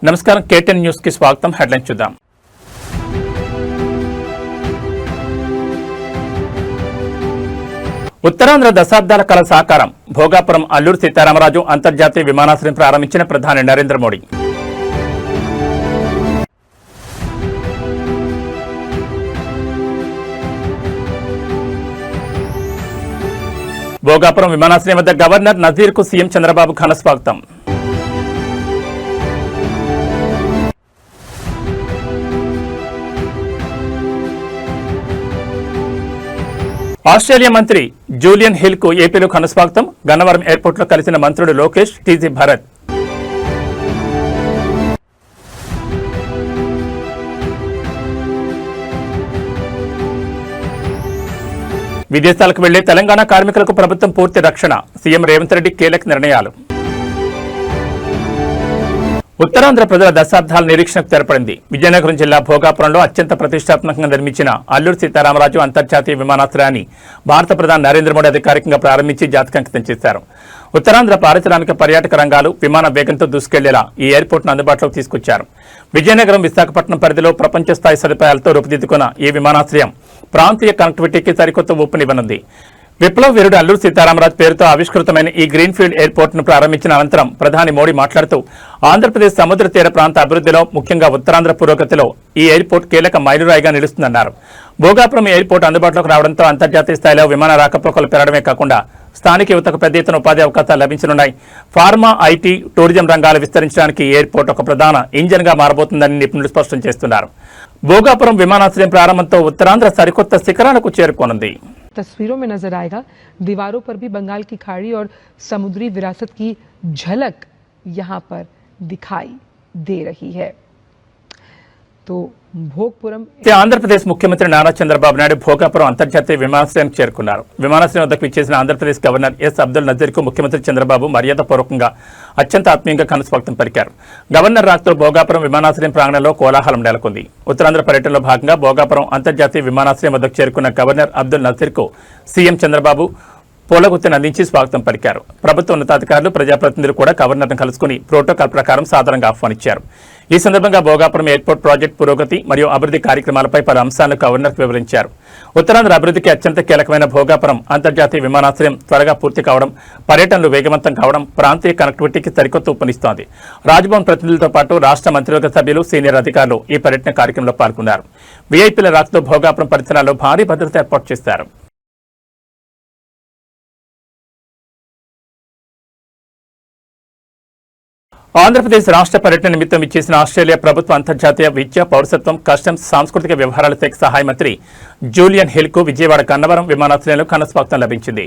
నమస్కారం కేటెన్ న్యూస్ కి స్వాగతం. హెడ్లైన్ చూద్దాం. ఉత్తరాంధ్ర దశాబ్దాల కళ సాకారం. భోగాపురం అల్లూరి సీతారామరాజు అంతర్జాతీయ విమానాశ్రయం ప్రారంభించిన ప్రధాని నరేంద్ర మోడీ. భోగాపురం విమానాశ్రయం వద్ద గవర్నర్ నజీర్ కు సీఎం చంద్రబాబు ఘన స్వాగతం. ఆస్ట్రేలియా మంత్రి జూలియన్ హిల్ కు ఏపీలో ఘన స్వాగతం. గన్నవరం ఎయిర్పోర్ట్ లో కలిసిన మంత్రులు లోకేష్, టీజీ భరత్. విదేశాలకు వెళ్లే తెలంగాణ కార్మికులకు ప్రభుత్వం పూర్తి రక్షణ. సీఎం రేవంత్ రెడ్డి కీలక నిర్ణయాలు. ఉత్తరాంధ్ర ప్రజల దశాబ్దాల నిరీక్షణకు తెరపడింది. విజయనగరం జిల్లా భోగాపురంలో అత్యంత ప్రతిష్టాత్మకంగా నిర్మించిన అల్లూరి సీతారామరాజు అంతర్జాతీయ విమానాశ్రయాన్ని భారత ప్రధాని నరేంద్ర మోడీ అధికారికంగా ప్రారంభించి జాతికంకితం చేశారు. ఉత్తరాంధ్ర పారిశ్రామిక పర్యాటక రంగాలు విమాన వేగంతో దూసుకెళ్లేలా ఈ ఎయిర్పోర్ట్ను అందుబాటులోకి తీసుకొచ్చారు. విజయనగరం, విశాఖపట్నం పరిధిలో ప్రపంచ స్థాయి సదుపాయాలతో రూపుదిద్దుకున్న ఈ విమానాశ్రయం ప్రాంతీయ కనెక్టివిటీకి సరికొత్త ఊపునివ్వనుంది. విప్లవ వీరుడు అల్లూరి సీతారామరాజు పేరుతో ఆవిష్కృతమైన ఈ గ్రీన్ఫీల్డ్ ఎయిర్పోర్ట్ ను ప్రారంభించిన అనంతరం ప్రధాని మోడీ మాట్లాడుతూ ఆంధ్రప్రదేశ్ సముద్ర తీర ప్రాంత అభివృద్ధిలో, ముఖ్యంగా ఉత్తరాంధ్ర పురోగతిలో ఈ ఎయిర్పోర్ట్ కీలక మైలురాయిగా నిలుస్తుందన్నారు. భోగాపురం ఎయిర్పోర్ట్ అందుబాటులోకి రావడంతో అంతర్జాతీయ స్థాయిలో విమాన రాకపోకలు పెరగడమే కాకుండా స్థానిక యువతకు పెద్ద ఎత్తున ఉపాధి అవకాశాలు లభించనున్నాయి. ఫార్మా, ఐటీ, టూరిజం రంగాలు విస్తరించడానికి ఈ ఎయిర్పోర్ట్ ఒక ప్రధాన ఇంజన్ గా మారబోతుందని నిపుణులు స్పష్టం చేస్తున్నారు. భోగాపురం విమానాశ్రయం ప్రారంభంతో ఉత్తరాంధ్ర సరికొత్త శిఖరాలకు చేరుకోనుంది. तस्वीरों में नजर आएगा। दीवारों पर भी बंगाल की खाड़ी और समुद्री विरासत की झलक यहाँ पर दिखाई दे रही है। तो భోగపురం ఆంధ్రప్రదేశ్ ముఖ్యమంత్రి నారా చంద్రబాబు నాయుడు భోగాపురం అంతర్జాతీయ విమానాశ్రయానికి చేరుకున్నారు. విమానాశ్రయం వద్దకు విచ్చేసిన ఆంధ్రప్రదేశ్ గవర్నర్ ఎస్ అబ్దుల్ నజీర్ కు ముఖ్యమంత్రి చంద్రబాబు మర్యాదపూర్వకంగా అత్యంత ఆత్మీయంగా ఘనస్వాగతం పలికారు. గవర్నర్ రాకతో భోగాపురం విమానాశ్రయం ప్రాంగణంలో కోలాహలం నెలకొంది. ఉత్తరాంధ్ర పర్యటనలో భాగంగా భోగాపురం అంతర్జాతీయ విమానాశ్రయం వద్దకు చేరుకున్న గవర్నర్ అబ్దుల్ నజీర్ కు సీఎం చంద్రబాబు పూలగుత్తిని అందించి స్వాగతం పలికారు. ప్రభుత్వ ఉన్నతాధికారులు, ప్రజాప్రతినిధులు కూడా గవర్నర్ను కలుసుకుని ప్రోటోకాల్ ప్రకారం సాదరంగా ఆహ్వానించారు. ఈ సందర్భంగా భోగాపురం ఎయిర్పోర్ట్ ప్రాజెక్టు పురోగతి మరియు అభివృద్ధి కార్యక్రమాలపై పలు అంశాలను గవర్నర్కు వివరించారు. ఉత్తరాంధ్ర అభివృద్ధికి అత్యంత కీలకమైన భోగాపురం అంతర్జాతీయ విమానాశ్రయం త్వరగా పూర్తి కావడం, పర్యటనలు వేగవంతం కావడం ప్రాంతీయ కనెక్టివిటీకి సరికొత్త ఊపునిస్తోంది. రాజ్భవన్ ప్రతినిధులతో పాటు రాష్ట్ర మంత్రివర్గ సభ్యులు, సీనియర్ అధికారులు ఈ పర్యటన కార్యక్రమంలో పాల్గొన్నారు. వీఐపీల రాకతో భోగాపురం పరిసరాల్లో భారీ భద్రత ఏర్పాటు చేశారు. ఆంధ్రప్రదేశ్ రాష్ట్ర పర్యటన నిమిత్తం ఇచ్చేసిన ఆస్ట్రేలియా ప్రభుత్వ అంతర్జాతీయ విద్య, పౌరసత్వం, కస్టమ్స్, సాంస్కృతిక వ్యవహారాల శాఖ సహాయ మంత్రి జూలియన్ హిల్ కు విజయవాడ గన్నవరం విమానాశ్రయంలో ఘన స్వాగతం లభించింది.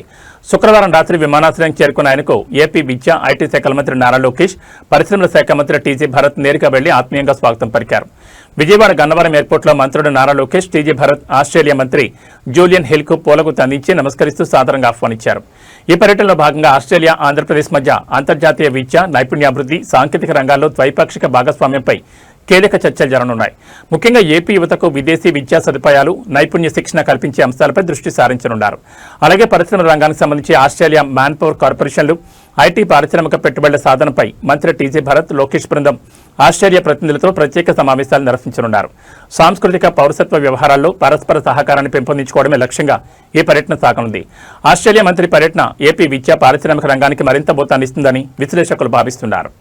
శుక్రవారం రాత్రి విమానాశ్రయం చేరుకున్న ఆయనకు ఏపీ విద్య, ఐటీ శాఖల మంత్రి నారా లోకేష్, పరిశ్రమల శాఖ మంత్రి టీజీ భరత్ నేరుగా వెళ్లి ఆత్మీయంగా స్వాగతం పలికారు. విజయవాడ గన్నవరం ఎయిర్పోర్ట్ లో మంత్రుడు నారా లోకేష్, టీజీ భరత్ ఆస్ట్రేలియా మంత్రి జూలియన్ హిల్ కు పూలగుత్తి అందించి నమస్కరిస్తూ సాదరంగా ఆహ్వానించారు. ఈ పర్యటనలో భాగంగా ఆస్ట్రేలియా, ఆంధ్రప్రదేశ్ మధ్య అంతర్జాతీయ విద్య, నైపుణ్యాభివృద్ధి, సాంకేతిక రంగాల్లో ద్వైపాక్షిక భాగస్వామ్యంపై కీలక చర్చలు జరగనున్నాయి. ముఖ్యంగా ఏపీ యువతకు విదేశీ విద్యా సదుపాయాలు, నైపుణ్య శిక్షణ కల్పించే అంశాలపై దృష్టి సారించనున్నారు. అలాగే పరిశ్రమల రంగానికి సంబంధించి ఆస్ట్రేలియా మ్యాన్ పవర్ కార్పొరేషన్లు, ఐటీ పారిశ్రామిక పెట్టుబడుల సాధనపై మంత్రి టీజీ భరత్, లోకేష్ బృందం ఆస్ట్రేలియా ప్రతినిధులతో ప్రత్యేక సమావేశాలు నిర్వహించనున్నారు. సాంస్కృతిక, పౌరసత్వ వ్యవహారాల్లో పరస్పర సహకారాన్ని పెంపొందించుకోవడమే లక్ష్యంగా ఈ పర్యటన సాగనుంది. ఆస్ట్రేలియా మంత్రి పర్యటన ఏపీ విద్యా, పారిశ్రామిక రంగానికి మరింత బోతాన్నిస్తుందని విశ్లేషకులు భావిస్తున్నారు.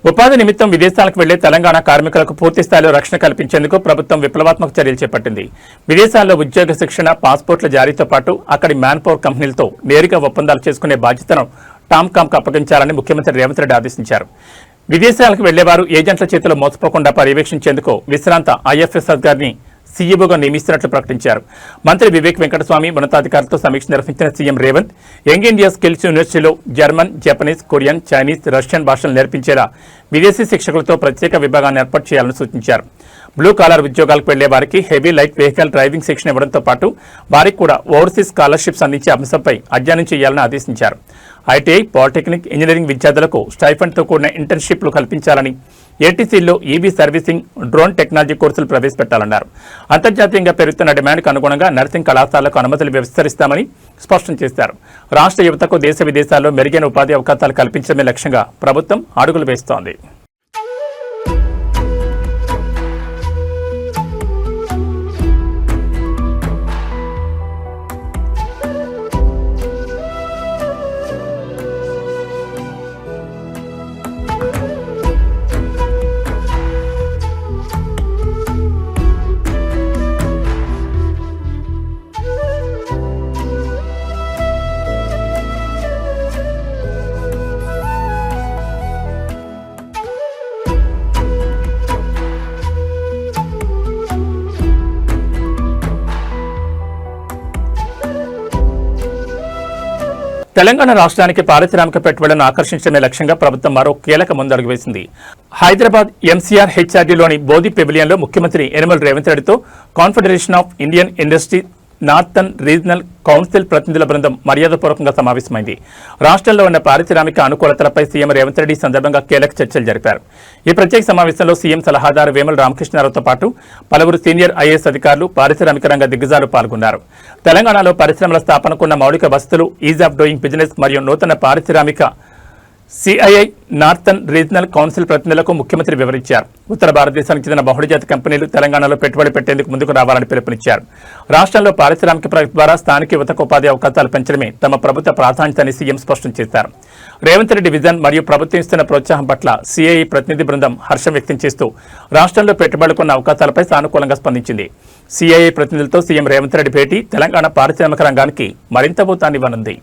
ఉపాధి నిమిత్తం విదేశాలకు వెళ్లే తెలంగాణ కార్మికులకు పూర్తి స్థాయిలో రక్షణ కల్పించేందుకు ప్రభుత్వం విప్లవాత్మక చర్యలు చేపట్టింది. విదేశాల్లో ఉద్యోగ శిక్షణ, పాస్పోర్ట్ల జారీతో పాటు అక్కడి మ్యాన్ పవర్ కంపెనీలతో నేరుగా ఒప్పందాలు చేసుకునే బాధ్యతను టామ్కామ్కు అప్పగించాలని ముఖ్యమంత్రి రేవంత్ రెడ్డి ఆదేశించారు. విదేశాలకు వెళ్లేవారు ఏజెంట్ల చేతిలో మోసపోకుండా పర్యవేక్షించేందుకు విశ్రాంత ఐఎఫ్ఎస్ అధికారిని సీఈఓగా నియమిస్తున్నట్లు ప్రకటించారు. మంత్రి వివేక్ వెంకటస్వామి ఉన్నతాధికారులతో సమీక్ష నిర్వహించిన CM Revanth Young India Skills యూనివర్సిటీలో German, Japanese, Korean, Chinese, Russian భాషలు నేర్పించేలా విదేశీ శిక్షకులతో ప్రత్యేక విభాగాన్ని ఏర్పాటు చేయాలని సూచించారు. బ్లూ కాలర్ ఉద్యోగాలకు వెళ్లే వారికి హెవీ లైట్ వెహికల్ డ్రైవింగ్ శిక్షణ ఇవ్వడంతో పాటు వారికి కూడా ఓవర్సీస్ స్కాలర్షిప్స్ అందించే అంశంపై అధ్యయనం చేయాలని ఆదేశించారు. ఐటీఐ, పాలిటెక్నిక్, ఇంజనీరింగ్ విద్యార్థులకు స్టైఫండ్తో కూడిన ఇంటర్న్షిప్లు కల్పించాలని, ఏటీసీల్లో ఈవీ సర్వీసింగ్, డ్రోన్ టెక్నాలజీ కోర్సులు ప్రవేశపెట్టాలన్నారు. అంతర్జాతీయంగా పెరుగుతున్న డిమాండ్కు అనుగుణంగా నర్సింగ్ కళాశాలకు అనుమతులు విస్తరిస్తామని స్పష్టం చేశారు. రాష్ట్ర యువతకు దేశ విదేశాల్లో మెరుగైన ఉపాధి అవకాశాలు కల్పించడమే లక్ష్యంగా ప్రభుత్వం అడుగులు వేస్తోంది. తెలంగాణ రాష్ట్రానికి పారిశ్రామిక పెట్టుబడులను ఆకర్షించడమే లక్ష్యంగా ప్రభుత్వం మరో కీలక ముందడుగు వేసింది. హైదరాబాద్ ఎంసీఆర్ హెచ్ఆర్డీలోని బోధి పెవిలియన్లో ముఖ్యమంత్రి యనమల రేవంత్ రెడ్డితో confederation of Indian industry northern regional council ప్రతినిధుల బృందం మర్యాదపూర్వకంగా సమావేశమైంది. రాష్ట్రంలో ఉన్న పారిశ్రామిక అనుకూలతలపై సీఎం రేవంత్ రెడ్డి సందర్భంగా కీలక చర్చలు జరిపారు. ఈ ప్రత్యేక సమావేశంలో సీఎం సలహాదారు వేముల రామకృష్ణారావుతో పాటు పలువురు సీనియర్ ఐఏఎస్ అధికారులు, పారిశ్రామిక రంగ దిగ్గజాలు పాల్గొన్నారు. తెలంగాణలో పరిశ్రమల స్థాపనకున్న మౌలిక వసతులు, ఈజ్ ఆఫ్ డూయింగ్ బిజినెస్ మరియు నూతన పారిశ్రామిక సిఐఐ నార్థన్ రీజనల్ కౌన్సిల్ ప్రతినిధులకు ముఖ్యమంత్రి వివరించారు. ఉత్తర భారతదేశానికి చెందిన బహుళజాతి కంపెనీలు తెలంగాణలో పెట్టుబడి పెట్టేందుకు ముందుకు రావాలని పిలుపునిచ్చారు. రాష్ట్రంలో పారిశ్రామిక ప్రగతి ద్వారా స్థానిక యువతకు ఉపాధి అవకాశాలు పెంచడమే తమ ప్రభుత్వ ప్రాధాన్యతని సీఎం స్పష్టం చేశారు. రేవంత్ రెడ్డి విజన్ మరియు ప్రభుత్వం ఇస్తున్న ప్రోత్సాహం పట్ల సిఐఐ ప్రతినిధి బృందం హర్షం వ్యక్తం చేస్తూ రాష్ట్రంలో పెట్టుబడులుకున్న అవకాశాలపై సానుకూలంగా స్పందించింది. సిఐఐ ప్రతినిధులతో సీఎం రేవంత్ రెడ్డి భేటీ తెలంగాణ పారిశ్రామిక రంగానికి మరింత ఊతాన్నివ్వనుంది.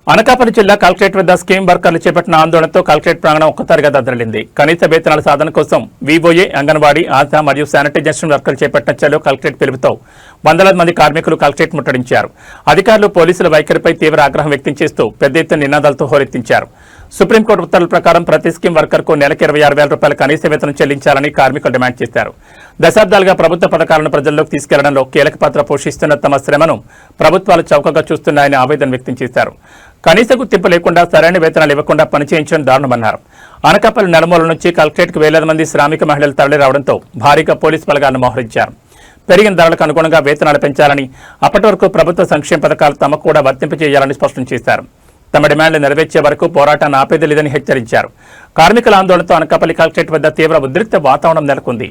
అనకాపల్లి జిల్లా కలెక్టరేట్ వద్ద స్కీమ్ వర్కర్లు చేపట్టిన ఆందోళనతో కలెక్టరేట్ ప్రాంగణం ఒక్కసారిగా దద్దరిల్లింది. కనీస వేతనాల సాధన కోసం వివోఏ, అంగన్వాడీ, ఆశా మరియు శానిటైజేషన్ వర్కర్లు చేపట్టిన చలో కలెక్టరేట్ పిలుపుతో వందలాది మంది కార్మికులు కలెక్టరేట్ ముట్టడించారు. అధికారులు, పోలీసుల వైఖరిపై తీవ్ర ఆగ్రహం వ్యక్తం చేస్తూ పెద్ద ఎత్తున నినాదాలతో హోరెత్తించారు. సుప్రీంకోర్టు ఉత్తర్వుల ప్రకారం ప్రతి స్కీమ్ వర్కర్కు నెలకు 26,000 రూపాయల కనీస వేతనం చెల్లించాలని కార్మికులు డిమాండ్ చేశారు. దశాబ్దాలుగా ప్రభుత్వ పథకాలను ప్రజల్లోకి తీసుకెళ్లడంలో కీలక పాత్ర పోషిస్తున్న తమ శ్రమను ప్రభుత్వాలు చౌకగా చూస్తున్నాయని ఆవేదన వ్యక్తం చేశారు. కనీస గుర్తింపు లేకుండా సరైన వేతనాలు ఇవ్వకుండా పనిచేయించడం దారుణమన్నారు. అనకాపల్లి నలుమూల నుంచి కలెక్టరేట్కు వేలాది మంది శ్రామిక మహిళలు తరలి రావడంతో భారీగా పోలీసు బలగాలను మోహరించారు. పెరిగిన ధరలకు అనుగుణంగా వేతనాలు పెంచాలని, అప్పటి వరకు ప్రభుత్వ సంక్షేమ పథకాలు తమకు కూడా వర్తింపజేయాలని స్పష్టం చేశారు. తమ డిమాండ్లు నెరవేర్చే వరకు పోరాటాన్ని ఆపేది లేదని హెచ్చరించారు. కార్మికుల ఆందోళనతో అనకాపల్లి కలెక్టరేట్ వద్ద తీవ్ర ఉద్రిక్త వాతావరణం నెలకొంది.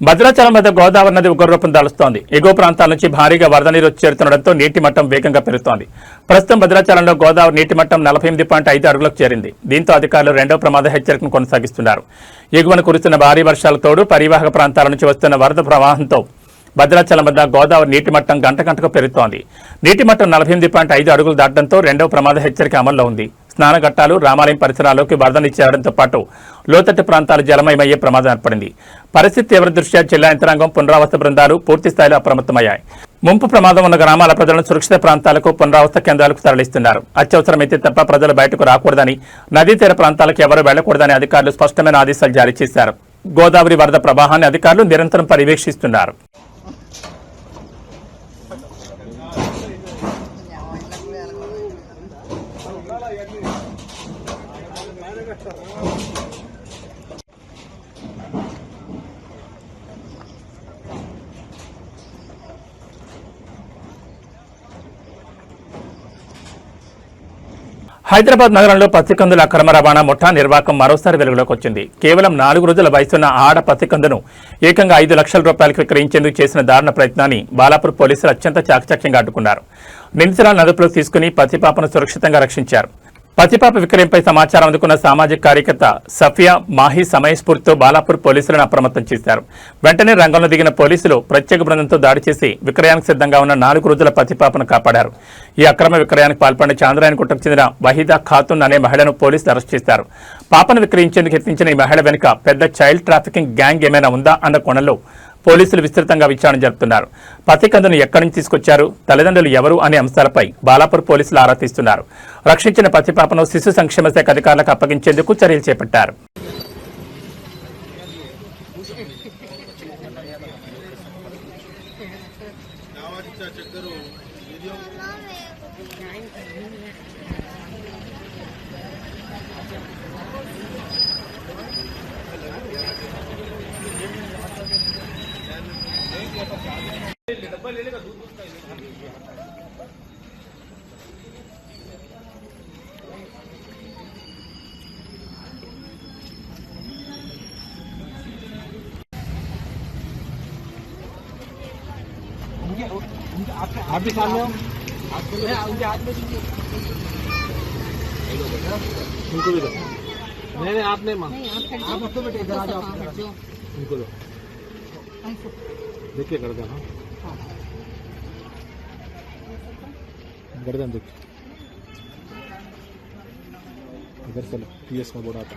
భద్రాచలం వద్ద గోదావరి నది ఉగ్రరూపం దాలుస్తోంది. ఎగువ ప్రాంతాల నుంచి భారీగా వరద నీరు వచ్చి చేరుతుండటంతో నీటి మట్టం వేగంగా పెరుగుతోంది. ప్రస్తుతం భద్రాచలంలో గోదావరి నీటి మట్టం 48.5 అడుగులకు చేరింది. దీంతో అధికారులు రెండో ప్రమాద హెచ్చరికను కొనసాగిస్తున్నారు. ఎగువన కురుస్తున్న భారీ వర్షాలకు తోడు పరివాహక ప్రాంతాల నుంచి వస్తున్న వరద ప్రవాహంతో భద్రాచలం వద్ద గోదావరి నీటి మట్టం గంటకు పెరుగుతోంది. నీటి మట్టం 48.5 అడుగులు దాటడంతో రెండో ప్రమాద హెచ్చరిక అమల్లో ఉంది. స్నానఘట్టాలు రామాలయం పరిసరాల్లోకి వరద నీరు చేరడంతో పాటు లోతట్టు ప్రాంతాలు జలమయమయ్యే ప్రమాదం ఏర్పడింది. పరిస్థితి తీవ్ర దృష్ట్యా జిల్లా యంత్రాంగం పునరావాస బృందాలు పూర్తి స్థాయిలో అప్రమత్తమయ్యాయి. ముంపు ప్రమాదం ఉన్న గ్రామాల ప్రజలను సురక్షిత ప్రాంతాలకు పునరావాస కేంద్రాలకు తరలిస్తున్నారు. అత్యవసరమైతే తప్ప ప్రజలు బయటకు రాకూడదని, నదీ తీర ప్రాంతాలకు ఎవరూ వెళ్లకూడదని అధికారులు స్పష్టమైన ఆదేశాలు జారీ చేశారు. గోదావరి వరద ప్రవాహాన్ని అధికారులు నిరంతరం పర్యవేక్షిస్తున్నారు. హైదరాబాద్ నగరంలో పత్తికందుల అక్రమ రవాణా ముఠా నిర్వాకం మరోసారి వెలుగులోకి వచ్చింది. కేవలం 4 రోజుల వయసున్న ఆడ పత్తికందును ఏకంగా 5 లక్షల రూపాయలకు విక్రయించేందుకు చేసిన దారుణ ప్రయత్నాన్ని బాలాపూర్ పోలీసులు అత్యంత చాకచక్యంగా అడ్డుకున్నారు. నిందితురాలను అదుపులోకి తీసుకుని పత్తిపాపను సురక్షితంగా రక్షించారు. పత్తిపాప విక్రయంపై సమాచారం అందుకున్న సామాజిక కార్యకర్త సఫియా మాహీ సమయస్ఫూర్తితో బాలాపూర్ పోలీసులను అప్రమత్తం చేశారు. వెంటనే రంగంలో దిగిన పోలీసులు ప్రత్యేక బృందంతో దాడి చేసి విక్రయానికి సిద్ధంగా ఉన్న 4 రోజుల పత్తిపాపను కాపాడారు. ఈ అక్రమ విక్రయానికి పాల్పడిన చాంద్రాయణగుట్టకు చెందిన వహీదా ఖాతున్ అనే మహిళను పోలీసులు అరెస్ట్ చేశారు. పాపను విక్రయించేందుకు యత్నించిన ఈ మహిళ వెనుక పెద్ద చైల్డ్ ట్రాఫికింగ్ గ్యాంగ్ ఏమైనా ఉందా అన్న కోణంలో పోలీసులు విస్తృతంగా విచారణ జరుపుతున్నారు. పత్తికందును ఎక్కడి నుంచి తీసుకొచ్చారు, తల్లిదండ్రులు ఎవరు అనే అంశాలపై బాలాపూర్ పోలీసులు ఆరా తీస్తున్నారు. రక్షించిన పత్తిపాపను శిశు సంక్షేమ శాఖ అధికారులకు అప్పగించేందుకు చర్యలు చేపట్టారు. आप भी सामने हो, उनके हाथ में दीजिए, उनको भी दो। नहीं आपने माँ आप उसको बेटे इधर आ जाओ, उनको दो, देखिए गर्दन, हाँ गर्दन देखिए, इधर से पीएस का बोर्ड आता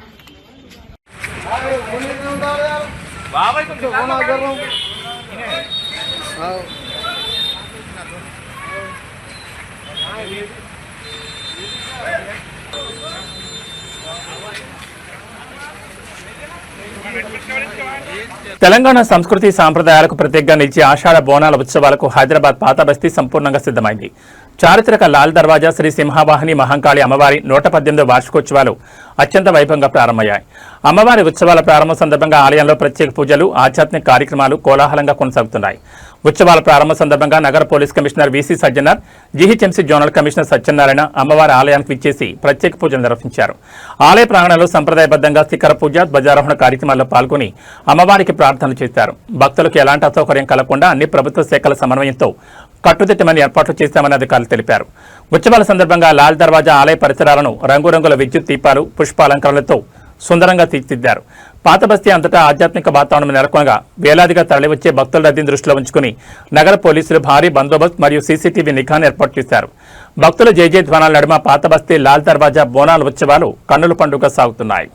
తెలంగాణ సంస్కృతి సాంప్రదాయాలకు ప్రత్యేకంగా నిలిచే ఆషాఢ బోనాల ఉత్సవాలకు హైదరాబాద్ పాత బస్తీ సంపూర్ణంగా సిద్ధమైంది. చారిత్రక లాల్ దర్వాజా శ్రీ సింహవాహిని మహంకాళి అమ్మవారి 118వ వార్షికోత్సవాలు అత్యంత వైభవంగా ప్రారంభమయ్యాయి. అమ్మవారి ఉత్సవాల ప్రారంభం సందర్భంగా ఆలయంలో ప్రత్యేక పూజలు, ఆధ్యాత్మిక కార్యక్రమాలు కోలాహలంగా కొనసాగుతున్నాయి. ఉత్సవాల ప్రారంభం సందర్భంగా నగర police commissioner VC Sajjanar, GHMC zonal commissioner Satyanarayana అమ్మవారి ఆలయానికి విచ్చేసి ప్రత్యేక పూజలు నిర్వహించారు. ఆలయ ప్రాంగణంలో సంప్రదాయబద్ధంగా శిఖర పూజ, ధ్వజారోహణ కార్యక్రమాల్లో పాల్గొని అమ్మవారికి ప్రార్థనలు చేశారు. భక్తులకు ఎలాంటి అసౌకర్యం కలగకుండా అన్ని ప్రభుత్వ శాఖల సమన్వయంతో కట్టుదిట్టమైన ఏర్పాట్లు చేశామని అధికారులు తెలిపారు. ఉత్సవాల సందర్భంగా లాల్ దర్వాజా ఆలయ పరిసరాలను రంగురంగుల విద్యుత్ దీపాలు, పుష్పాలంకరణలతో సుందరంగా తీర్చిదిద్దారు. పాత బస్తీ అంతటా ఆధ్యాత్మిక వాతావరణం నెలకొనగా వేలాదిగా తరలివచ్చే భక్తుల రద్దీని దృష్టిలో ఉంచుకుని నగర పోలీసులు భారీ బందోబస్తు మరియు సీసీటీవీ నిఘాను ఏర్పాటు చేశారు. భక్తుల జయజయ ధ్వానాల నడుమ పాత బస్తీ లాల్ దర్వాజా బోనాల ఉత్సవాలు కన్నుల పండుగ సాగుతున్నాయి.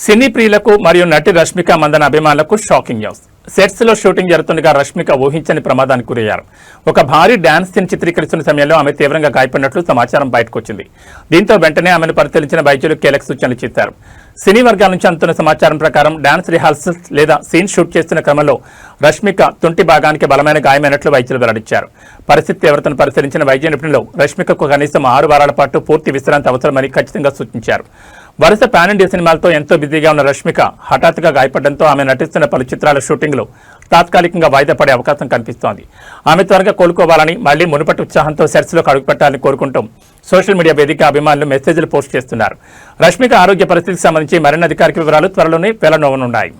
సినీ ప్రియులకు మరియు నటి రష్మిక మందన అభిమానులకు షాకింగ్ న్యూస్. సెట్స్ లో షూటింగ్ జరుగుతుండగా రష్మిక ఊహించని ప్రమాదానికి గురయ్యారు. ఒక భారీ డాన్స్ సీన్ చిత్రీకరిస్తున్న సమయంలో ఆమె తీవ్రంగా గాయపడినట్లు సమాచారం బయటకు వచ్చింది. దీంతో వెంటనే ఆమెను పరిశీలించిన వైద్యులు కీలక సూచనలు చేశారు. సినీ వర్గాల నుంచి అందుతున్న సమాచారం ప్రకారం డాన్స్ రిహార్సల్స్ లేదా సీన్ షూట్ చేస్తున్న క్రమంలో రష్మిక తుంటి భాగానికి బలమైన గాయమైనట్లు వైద్యులు వెల్లడించారు. పరిస్థితి తీవ్రతను పరిశీలించిన వైద్య నిపుణులు రష్మికకు కనీసం 6 వారాల పాటు పూర్తి విశ్రాంతి అవసరమని ఖచ్చితంగా సూచించారు. వరుస పాన్ ఇండియా సినిమాలతో ఎంతో బిజీగా ఉన్న రష్మిక హఠాత్తుగా గాయపడడంతో ఆమె నటిస్తున్న పలు చిత్రాల షూటింగ్లు తాత్కాలికంగా వాయిదా పడే అవకాశం కనిపిస్తోంది. ఆమె త్వరగా కోలుకోవాలని, మళ్లీ మునుపటి ఉత్సాహంతో సెట్స్లోకి అడుగుపెట్టాలని కోరుకుంటూ సోషల్ మీడియా వేదిక అభిమానులు మెసేజ్లు పోస్ట్ చేస్తున్నారు. రష్మిక ఆరోగ్య పరిస్థితికి సంబంధించి మరిన్ని అధికారిక వివరాలు త్వరలోనే వెల్లడవనున్నాయి.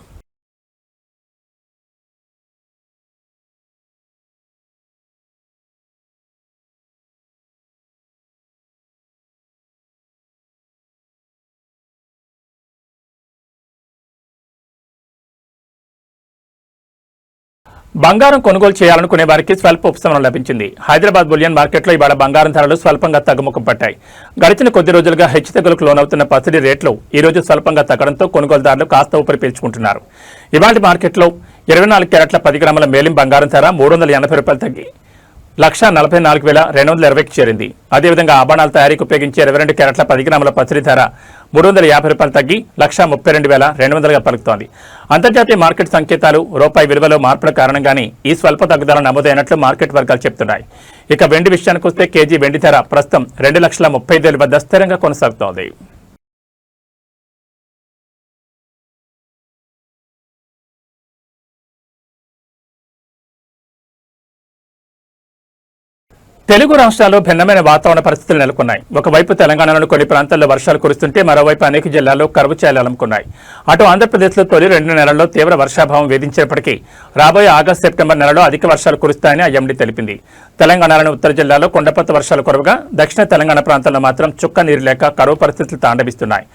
బంగారం కొనుగోలు చేయాలనుకునే వారికి స్వల్ప ఉపశమనం లభించింది. హైదరాబాద్ బులియన్ మార్కెట్లో ఇవాళ బంగారం ధరలు స్వల్పంగా తగ్గుముఖం పట్టాయి. గడిచిన కొద్ది రోజులుగా హెచ్చుతగ్గులకు లోనవుతున్న పసిడి రేట్లు ఈ రోజు స్వల్పంగా తగ్గడంతో కొనుగోలుదారులు కాస్త ఊపిరి పీల్చుకుంటున్నారు. ఇవాళ మార్కెట్లో 24 క్యారెట్ల 10 గ్రాముల మేలిం బంగారం ధర ₹380 తగ్గి 1,44,220కి చేరింది. అదేవిధంగా ఆభరణాల తయారీకి ఉపయోగించే 22 క్యారెట్ల 10 గ్రాముల పసిడి ధర ₹350 తగ్గి 1,32,200గా పలుకుతోంది. అంతర్జాతీయ మార్కెట్ సంకేతాలు రూపాయి విలువలో మార్పుల కారణంగానే ఈ స్వల్ప తగ్గుదల నమోదైనట్లు మార్కెట్ వర్గాలు చెబుతున్నాయి. ఇక వెండి విషయానికి వస్తే కేజీ వెండి ధర ప్రస్తుతం 2,35,000 వద్ద స్థిరంగా కొనసాగుతోంది. తెలుగు రాష్ట్రాల్లో భిన్నమైన వాతావరణ పరిస్థితులు నెలకొన్నాయి. ఒకవైపు తెలంగాణలోని కొన్ని ప్రాంతాల్లో వర్షాలు కురుస్తుంటే మరోవైపు అనేక జిల్లాల్లో కరువు ఛాయలు అలుముకున్నాయి. అటు ఆంధ్రప్రదేశ్లో తొలి 2 నెలల్లో తీవ్ర వర్షాభావం వేధించినప్పటికీ రాబోయే ఆగస్టు సెప్టెంబర్ నెలలో అధిక వర్షాలు కురుస్తాయని ఐఎండీ తెలిపింది. తెలంగాణలోని ఉత్తర జిల్లాలో కొండపొత్త వర్షాలు కురవగా దక్షిణ తెలంగాణ ప్రాంతాల్లో మాత్రం చుక్క నీరు లేక కరువు పరిస్థితులు తాండవిస్తున్నాయి.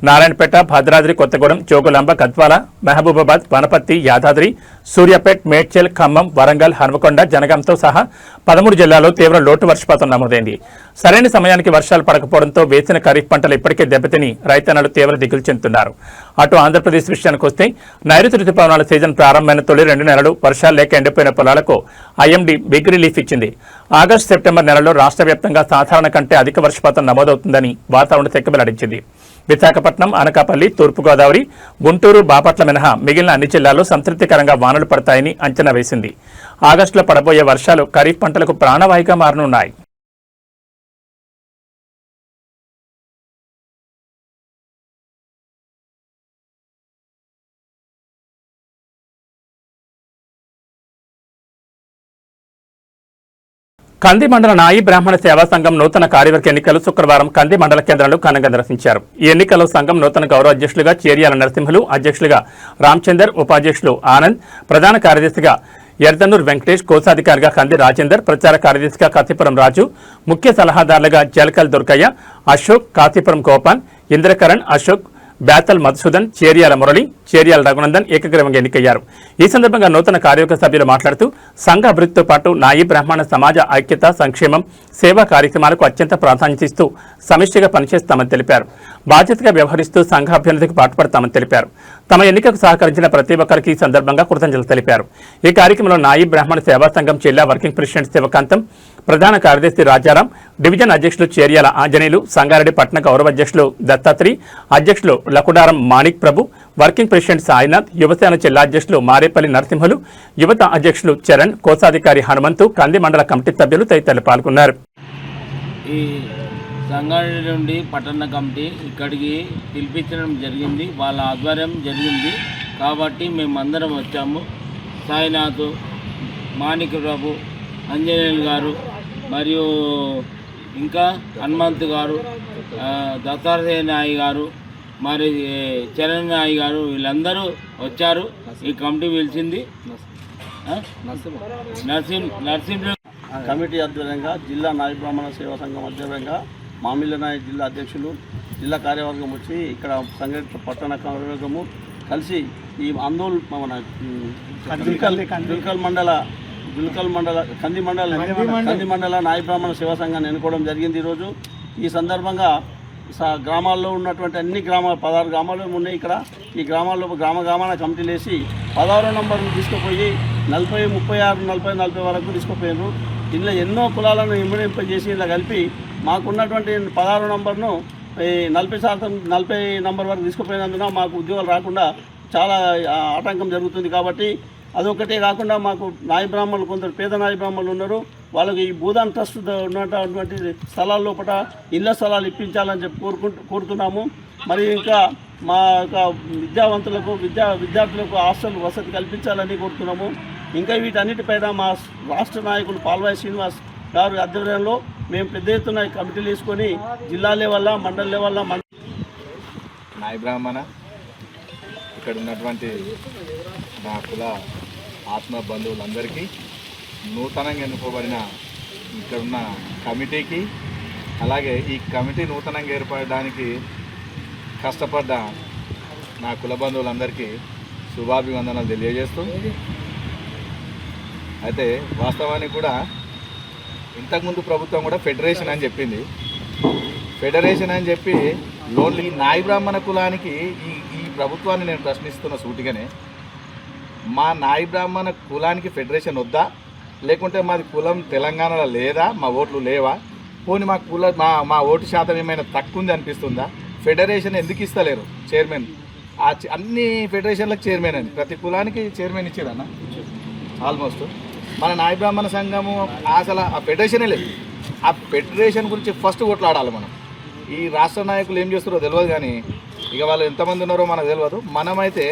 నారాయణపేట, భద్రాద్రి కొత్తగూడెం, జోగులాంబ, గద్వాల, మహబూబాబాద్, వనపర్తి, యాదాద్రి, సూర్యాపేట్, మేడ్చల్, ఖమ్మం, వరంగల్, హన్మకొండ, జనగాంతో సహా 13 జిల్లాల్లో తీవ్ర లోటు వర్షపాతం నమోదైంది. సరైన సమయానికి వర్షాలు పడకపోవడంతో వేసిన ఖరీఫ్ పంటలు ఇప్పటికే దెబ్బతిని రైతన్నలు తీవ్ర దిగులు చెందుతున్నారు. అటు ఆంధ్రప్రదేశ్ విషయానికి వస్తే నైరుతి రుతుపవనాల సీజన్ ప్రారంభమైన తొలి 2 నెలలు వర్షాలు లేక ఎండిపోయిన పొలాలకు ఐఎండీ బిగ్ రిలీఫ్ ఇచ్చింది. ఆగస్టు సెప్టెంబర్ నెలలో రాష్ట్ర వ్యాప్తంగా సాధారణ కంటే అధిక వర్షపాతం నమోదవుతుందని వాతావరణ శాఖ వెల్లడించింది. విశాఖపట్నం, అనకాపల్లి, తూర్పుగోదావరి, గుంటూరు, బాపట్ల మినహా మిగిలిన అన్ని జిల్లాల్లో సంతృప్తికరంగా వానలు పడతాయని అంచనా వేసింది. ఆగస్టులో పడబోయే వర్షాలు ఖరీఫ్ పంటలకు ప్రాణవాయుగా మారనున్నాయి. కంది మండల నాయి బ్రాహ్మణ సేవా సంఘం నూతన కార్యవర్గ ఎన్నికలు శుక్రవారం కంది మండల కేంద్రంలో ఘనంగా నిర్వహించారు. ఈ ఎన్నికల్లో సంఘం నూతన గౌరవ అధ్యక్షులుగా చేర్యాల నరసింహులు, అధ్యక్షులుగా రామచందర్, ఉపాధ్యక్షులు ఆనంద్, ప్రధాన కార్యదర్శిగా ఎర్దన్నూర్ వెంకటేష్, కోశాధికారిగా కంది రాజేందర్, ప్రచార కార్యదర్శిగా కాశీపురం రాజు, ముఖ్య సలహాదారులుగా జలకల్ దుర్గయ్య, అశోక్, కాశీపురం గోపాన్, ఇంద్రకరణ్, అశోక్, బేతల్ మధుసూదన్, చేర్యాల మురళి, చేర్యాల రఘునందన్ ఏకగ్రీవంగా ఎన్నికయ్యారు. ఈ సందర్భంగా నూతన కార్యవర్గ సభ్యులు మాట్లాడుతూ సంఘ అభివృద్ధితో పాటు నాయి బ్రాహ్మణ సమాజ ఐక్యత, సంక్షేమం, సేవా కార్యక్రమాలకు అత్యంత ప్రాధాన్యత ఇస్తూ సమిష్టిగా పనిచేస్తామని తెలిపారు. బాధ్యతగా వ్యవహరిస్తూ సంఘ అభ్యున్నతికి పాటుపడతామని తెలిపారు. తమ ఎన్నికకు సహకరించిన ప్రతి ఒక్కరికి ఈ సందర్భంగా కృతజ్ఞతలు తెలిపారు. ఈ కార్యక్రమంలో నాయి బ్రాహ్మణ సేవా సంఘం జిల్లా వర్కింగ్ ప్రెసిడెంట్ శివకాంతం, ప్రధాన కార్యదర్శి రాజారాం, డివిజన్ అధ్యక్షులు చేర్యాల ఆంజనేయులు, సంగారెడ్డి పట్టణ గౌరవ అధ్యక్షులు దత్తాత్రి, అధ్యక్షులు లకుడారం మాణిక్ ప్రభు, వర్కింగ్ ప్రెసిడెంట్ సాయినాథ్, యువసేన జిల్లా అధ్యక్షులు మారేపల్లి నరసింహులు, యువత అధ్యక్షులు చరణ్, కోశాధికారి హనుమంతు, కంది మండల కమిటీ సభ్యులు తదితరులు పాల్గొన్నారు. ఈ సంగారెడ్డి నుండి పట్టణ కమిటీ ఇక్కడికి పిలిపించడం జరిగింది. వాళ్ళ ఆధ్వర్యం జరిగింది కాబట్టి మేమందరం వచ్చాము. సాయినాథ్, మాణిక్ ప్రభు, అంజనేయులు గారు మరియు ఇంకా హనుమంత్ గారు, దత్తాత్రేయ నాయి గారు, మరి చరణ్ నాయి గారు వీళ్ళందరూ వచ్చారు. ఈ కమిటీ పిలిచింది. నరసింహ కమిటీ ఆధ్వర్యంగా జిల్లా నాయి బ్రాహ్మణ సేవా సంఘం ఆధ్వర్యంగా మామిళ్ళ నాయక్ జిల్లా అధ్యక్షులు, జిల్లా కార్యవర్గం వచ్చి ఇక్కడ సంగారెడ్డి పట్టణ కార్యవర్గము కలిసి ఈ ఆందోళన మన కంది మండల నాయి బ్రాహ్మణ సేవా సంఘాన్ని ఎన్నుకోవడం జరిగింది. ఈరోజు ఈ సందర్భంగా గ్రామాల్లో ఉన్నటువంటి అన్ని గ్రామాలు 16 గ్రామాలు ఉన్నాయి ఇక్కడ. ఈ గ్రామాల్లో గ్రామాన కమిటీలు వేసి 16వ నంబర్ను తీసుకుపోయి 40, 36, 40, 40 వరకు తీసుకుపోయారు. ఇందులో ఎన్నో కులాలను ఇమ్మడింపజేసి ఇలా కలిపి మాకున్నటువంటి 16వ నంబర్ను 40 నంబర్ వరకు తీసుకుపోయినందున మాకు ఉద్యోగాలు రాకుండా చాలా ఆటంకం జరుగుతుంది. కాబట్టి అదొకటే కాకుండా మాకు నాయ బ్రాహ్మణులు, కొందరు పేద నాయ బ్రాహ్మణులు ఉన్నారు. వాళ్ళకి ఈ భూదాన్ ట్రస్ట్ ఉన్నటువంటి స్థలాల లోపల ఇళ్ల స్థలాలు ఇప్పించాలని చెప్పి కోరుతున్నాము. మరి ఇంకా మా యొక్క విద్యార్థులకు హాస్టల్ వసతి కల్పించాలని కోరుతున్నాము. ఇంకా వీటన్నిటిపైన మా రాష్ట్ర నాయకులు పాల్వాయి శ్రీనివాస్ గారు ఆధ్వర్యంలో మేము పెద్ద ఎత్తున కమిటీలు వేసుకొని జిల్లా లెవెల్ల, మండల లెవెల్ల నాయ బ్రాహ్మణ ఇక్కడ ఉన్నటువంటి నా కుల ఆత్మ బంధువులందరికీ, నూతనంగా ఎన్నుకోబడిన ఇక్కడున్న కమిటీకి, అలాగే ఈ కమిటీ నూతనంగా ఏర్పడడానికి కష్టపడ్డ నా కుల బంధువులందరికీ శుభాభివందనాలు తెలియజేస్తూ, అయితే వాస్తవానికి కూడా ఇంతకుముందు ప్రభుత్వం కూడా ఫెడరేషన్ అని చెప్పింది. ఫెడరేషన్ అని చెప్పి లోన్లు ఈ నాయ బ్రాహ్మణ కులానికి ఈ ప్రభుత్వాన్ని నేను ప్రశ్నిస్తున్న సూటిగానే, మా నాయ బ్రాహ్మణ కులానికి ఫెడరేషన్ వద్దా, లేకుంటే మాది కులం తెలంగాణలో లేదా, మా ఓట్లు లేవా, పోనీ మా ఓటు శాతం ఏమైనా తక్కువ ఉంది అనిపిస్తుందా? ఫెడరేషన్ ఎందుకు ఇస్తలేరు చైర్మన్? అన్ని ఫెడరేషన్లకు చైర్మన్ అని ప్రతి కులానికి చైర్మన్ ఇచ్చారన్న. ఆల్మోస్ట్ మన నాయ బ్రాహ్మణ సంఘము అసలు ఆ ఫెడరేషనే లేదు. ఆ ఫెడరేషన్ గురించి ఫస్ట్ ఓట్లాడాలి మనం. ఈ రాష్ట్ర నాయకులు ఏం చేస్తారో తెలియదు, కానీ ఇక వాళ్ళు ఎంతమంది ఉన్నారో మనకు తెలియదు. మనమైతే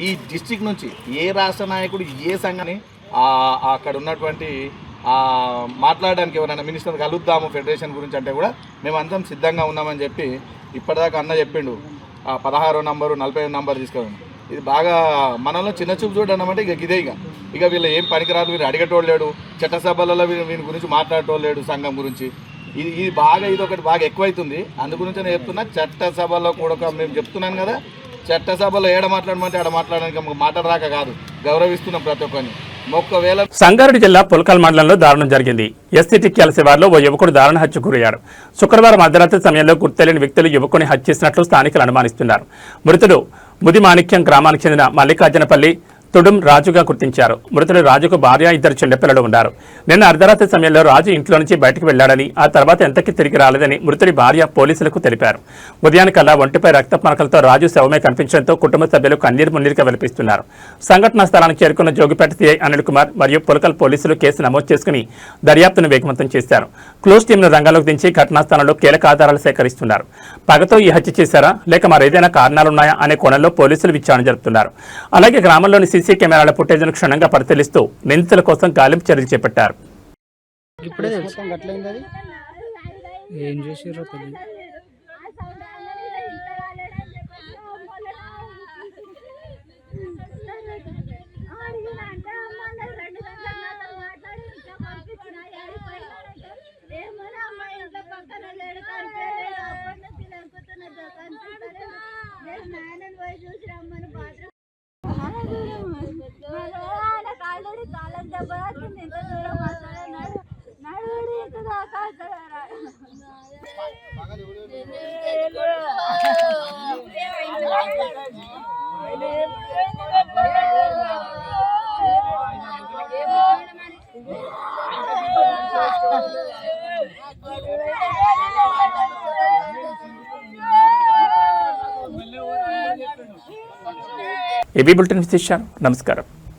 ఈ డిస్టిక్ నుంచి ఏ రాష్ట్ర నాయకుడు ఏ సంఘాన్ని అక్కడ ఉన్నటువంటి మాట్లాడడానికి ఎవరైనా మినిస్టర్ కలుద్దాము ఫెడరేషన్ గురించి అంటే కూడా మేము అందరం సిద్ధంగా ఉన్నామని చెప్పి ఇప్పటిదాకా అన్న చెప్పిండు. 16వ నంబరు 40వ నంబర్ తీసుకోండి. ఇది బాగా మనలో చిన్న చూపు చూడడం అంటే ఇదే. ఇక వీళ్ళు ఏం పనికిరాదు, వీళ్ళు అడిగేటోళ్ళు లేడు, చట్టసభలలో వీని గురించి మాట్లాడేటోళ్ళు లేడు, సంఘం గురించి. ఇది ఒకటి బాగా ఎక్కువైతుంది. అందు గురించి నేను చెప్తున్నా, చట్టసభలో కూడా మేము చెప్తున్నాను కదా, చట్టసభలో ఏడ మాట్లాడమంటే ఆడ మాట్లాడడానికి మాట్లాడరాక కాదు, గౌరవిస్తున్నాం ప్రతి ఒక్కరిని. ఒకవేళ సంగారెడ్డి జిల్లా పుల్కల్ మండలంలో దారుణం జరిగింది. ఎస్సీటిక్యాల శివార్లో ఓ యువకుడు దారుణ హత్యకు గురయ్యారు. శుక్రవారం అర్ధరాత్రి సమయంలో గుర్తులేని వ్యక్తులు యువకుని హత్య చేసినట్లు స్థానికులు అనుమానిస్తున్నారు. మృతుడు ముదిమాణిక్యం గ్రామానికి చెందిన మల్లికార్జునపల్లి తుడుం రాజుగా గుర్తించారు. మృతుడు రాజుకు భార్య, 2 చిన్నపిల్లలు ఉన్నారు. నిన్న అర్ధరాత్రి సమయంలో రాజు ఇంట్లో నుంచి బయటకు వెళ్లాడని, ఆ తర్వాత ఎంతకీ తిరిగి రాలేదని మృతుడి భార్య పోలీసులకు తెలిపారు. ఉదయానికల్లా ఒంటిపై రక్త మరకలతో రాజు శవమే కనిపించడంతో కుటుంబ సభ్యులు కన్నీరు మున్నీరుగా వెలిపిస్తున్నారు. సంఘటనా స్థలానికి చేరుకున్న జోగిపేట సిఐ అనిల్ కుమార్ మరియు పుల్కల్ పోలీసులు కేసు నమోదు చేసుకుని దర్యాప్తును వేగవంతం చేశారు. క్లోజ్ టీంను రంగంలోకి దించి ఘటనా స్థలంలో కీలక ఆధారాలు సేకరిస్తున్నారు. పగతో ఈ హత్య చేశారా లేక మరేదైనా కారణాలున్నాయా అనే కోణంలో పోలీసులు విచారణ జరుపుతున్నారు. అలాగే గ్రామంలోని సీసీ కెమెరాల ఫుటేజ్ను క్షుణ్ణంగా పరిశీలిస్తూ నిందితుల కోసం గాలింపు చర్యలు చేపట్టారు. ఏం చేసిర్రో తెలియదు. ఏబీ బులెటిన్ విశేషాలు. నమస్కారం.